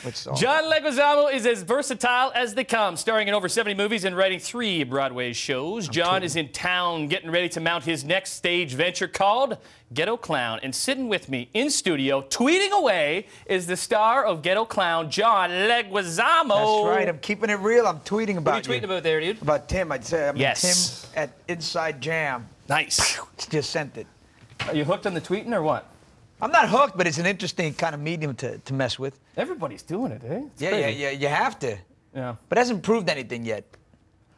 Which song? John Leguizamo is as versatile as they come, starring in over 70 movies and writing 3 Broadway shows. John is in town getting ready to mount his next stage venture called Ghetto Klown. And sitting with me in studio, tweeting away, is the star of Ghetto Klown, John Leguizamo. That's right. I'm keeping it real. I'm tweeting about What are you tweeting about there, dude? About Tim. I'd say. Yes. Tim at Inside Jam. Nice. Just sent it. Are you hooked on the tweeting or what? I'm not hooked, but it's an interesting kind of medium to mess with. Everybody's doing it, eh? It's yeah, crazy. yeah, you have to. Yeah. But it hasn't proved anything yet.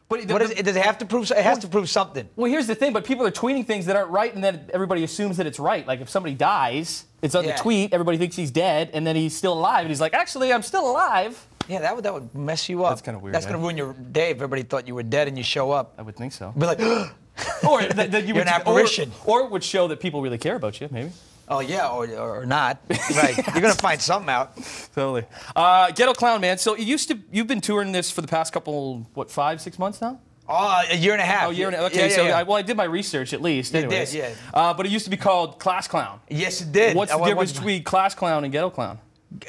But Does it have to prove? It has to prove something. Well, here's the thing, but people are tweeting things that aren't right, and then everybody assumes that it's right. Like if somebody dies, it's on the tweet, everybody thinks he's dead, and then he's still alive, and he's like, actually, I'm still alive. Yeah, that would mess you up. That's kind of weird. That's going to ruin your day if everybody thought you were dead and you show up. I would think so. Be like, or that you're an apparition. Or it would show that people really care about you, maybe. Oh, yeah, or not. Right. You're going to find something out. Totally. Ghetto Klown, man. So you've been touring this for the past couple, what, 5, 6 months now? Oh, a year and a half. Oh, a year and a half. Okay, I did my research at least. Anyways. You did, yeah. But it used to be called Class Clown. Yes, it did. What's the difference between Class Clown and Ghetto Klown?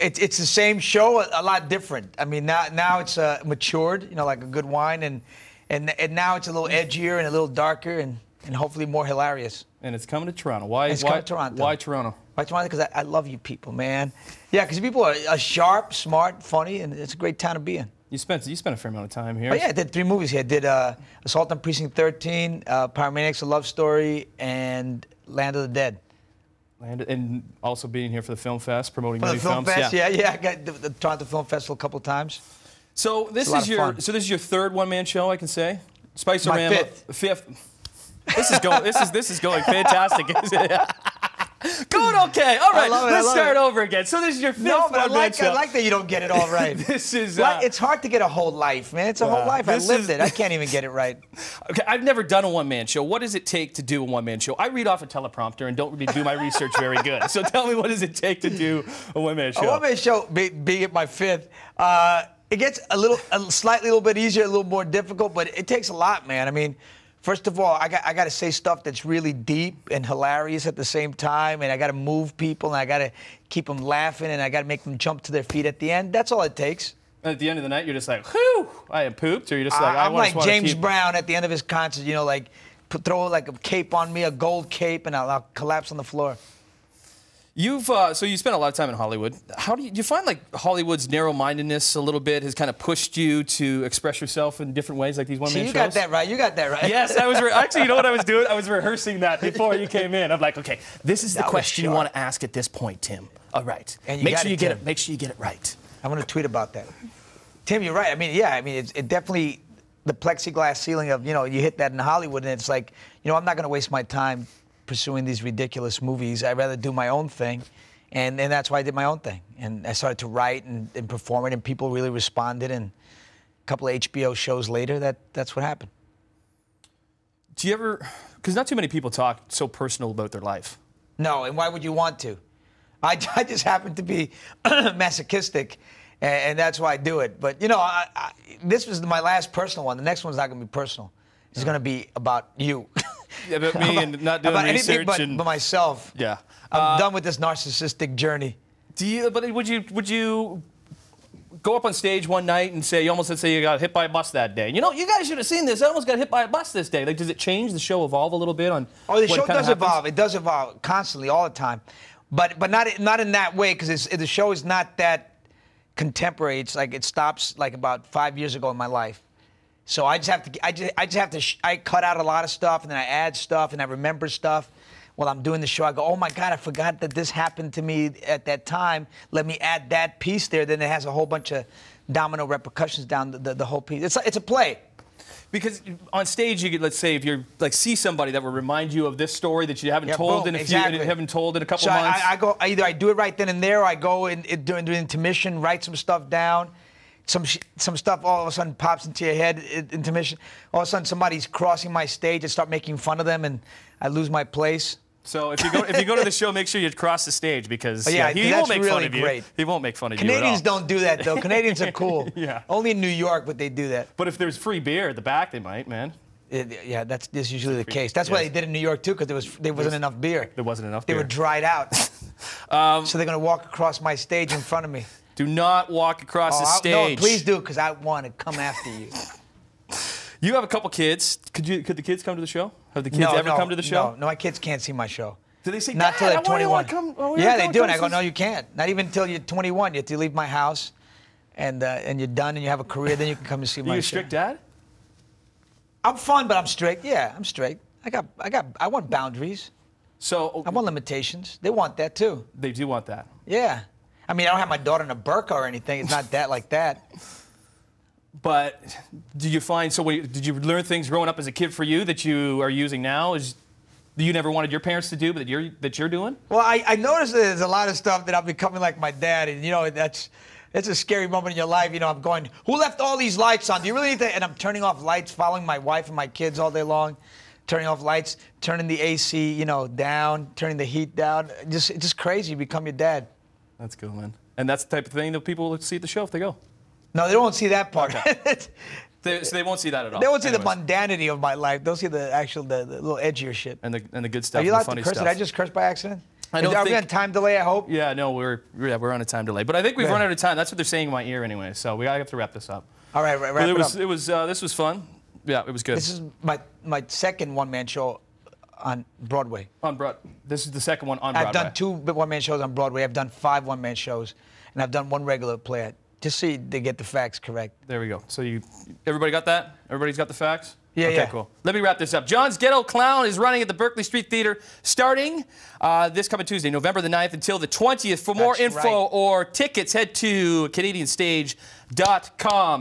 It's the same show, a lot different. I mean, now it's matured, you know, like a good wine, and now it's a little edgier and a little darker and hopefully more hilarious. And it's coming to Toronto. Why? It's coming to Toronto. Why Toronto? Why Toronto? Because I love you people, man. Yeah, because people are sharp, smart, funny, and it's a great town to be in. You spent a fair amount of time here. Oh, yeah, I did 3 movies here. I did Assault on Precinct 13, Pyromaniacs: A Love Story, and Land of the Dead. And also being here for the Film Fest, promoting for many the Film films. Fest, yeah. I got the Toronto Film Festival a couple of times. So this is your third one-man show, I can say. Spice-O-Rama. Fifth. This is going fantastic. Going okay. All right, let's start over again. So this is your 5th one-man show. I like that you don't get it all right. This is. It's hard to get a whole life, man. It's a whole life. I lived it. I can't even get it right. Okay, I've never done a one-man show. What does it take to do a one-man show? I read off a teleprompter and don't really do my research very good. So tell me, what does it take to do a one-man show? A one-man show, being at my 5th, it gets slightly a little bit easier, a little more difficult, but it takes a lot, man. I mean, first of all, I got to say stuff that's really deep and hilarious at the same time, and I got to move people, and I got to keep them laughing, and I got to make them jump to their feet at the end. That's all it takes. And at the end of the night, you're just like, whew, I am pooped, or you're just like, I'm like James Brown at the end of his concert, you know, like throw like a cape on me, a gold cape, and I'll collapse on the floor. So you spent a lot of time in Hollywood. How do you find like Hollywood's narrow-mindedness a little bit has kind of pushed you to express yourself in different ways, like these one-man shows? You got that right. You got that right. Yes, I was actually. You know what I was doing? I was rehearsing that before you came in. I'm like, okay, this is the question you want to ask at this point, Tim. All right. And make sure you get it. Make sure you get it right. I'm going to tweet about that. Tim, you're right. I mean, yeah. I mean, it definitely the plexiglass ceiling of you hit that in Hollywood, and it's like I'm not going to waste my time pursuing these ridiculous movies. I'd rather do my own thing, and that's why I did my own thing. And I started to write and perform it, and people really responded. And a couple of HBO shows later, that's what happened. Do you ever? Because not too many people talk so personal about their life. No, and why would you want to? I just happen to be masochistic, and that's why I do it. But this was my last personal one. The next one's not going to be personal. It's going to be about you. Yeah, about me and not doing research anything but myself. Yeah, I'm done with this narcissistic journey. But would you go up on stage one night and say you got hit by a bus that day? You guys should have seen this. I almost got hit by a bus this day. Like, does it change the show, evolve a little bit on? Oh, the show does evolve. It does evolve constantly, all the time, but not in that way because the show is not that contemporary. It's like it stops like about 5 years ago in my life. So I cut out a lot of stuff, and then I add stuff, and I remember stuff. While I'm doing the show, I go, oh my God, I forgot that this happened to me at that time. Let me add that piece there. Then it has a whole bunch of domino repercussions down the whole piece. It's a play. Because on stage, you could, let's say, if you see somebody that will remind you of this story that you haven't told in a few, haven't told in a couple months. So either I do it right then and there, or I go during the intermission, write some stuff down. Some stuff all of a sudden pops into your head, intermission. All of a sudden somebody's crossing my stage, I start making fun of them, and I lose my place. So if you go to the show, make sure you cross the stage because he won't make fun of you. He won't make fun of you at all. Canadians don't do that though. Canadians are cool. Yeah. Only in New York would they do that. But if there's free beer at the back, they might, man. Yeah, that's usually the case. That's why they did it in New York too, because there wasn't enough beer. There wasn't enough beer. They were dried out. So they're gonna walk across my stage in front of me. Do not walk across the stage. No, please do, because I want to come after you. You have a couple kids. Could the kids come to the show? Have the kids ever come to the show? No, my kids can't see my show. Do they say, not till they're 21? Yeah, they do, and I go, no, no, you can't. Not even until you're 21. You have to leave my house, and you're done, and you have a career. Then you can come and see my show. You a strict dad? I'm fun, but I'm strict. Yeah, I'm strict. I want boundaries. So I want limitations. They want that too. They do want that. Yeah. I mean, I don't have my daughter in a burqa or anything. It's not that like that. But do you find, did you learn things growing up as a kid for you that you are using now? That you never wanted your parents to do, but that you're doing? Well, I noticed that there's a lot of stuff that I'm becoming like my dad, and you know, it's a scary moment in your life. You know, I'm going, who left all these lights on? Do you really need to? And I'm turning off lights, following my wife and my kids all day long, turning off lights, turning the AC, you know, down, turning the heat down. It's just crazy. You become your dad. That's cool, man. And that's the type of thing that people will see at the show if they go. No, they won't see that part. Okay. So they won't see that at all. They won't see the mundanity of my life. They'll see the little edgier shit. And the good stuff. Are you allowed and the funny to curse? stuff. Did I just curse by accident? I don't Are we on time delay, I hope? Yeah, no, we're on a time delay. But I think we've run out of time. That's what they're saying in my ear anyway. So we gotta have to wrap this up. All right, wrap it up. This was fun. Yeah, it was good. This is my second one-man show on Broadway. This is the second one on Broadway. I've done 2 one-man shows on Broadway. I've done 5 one-man shows, and I've done 1 regular play. Just so they get the facts correct. There we go. So everybody got that? Everybody's got the facts? Yeah, okay, yeah. Cool. Let me wrap this up. John's Ghetto Klown is running at the Berkeley Street Theater starting this coming Tuesday, November the 9th until the 20th. For more info or tickets, head to CanadianStage.com.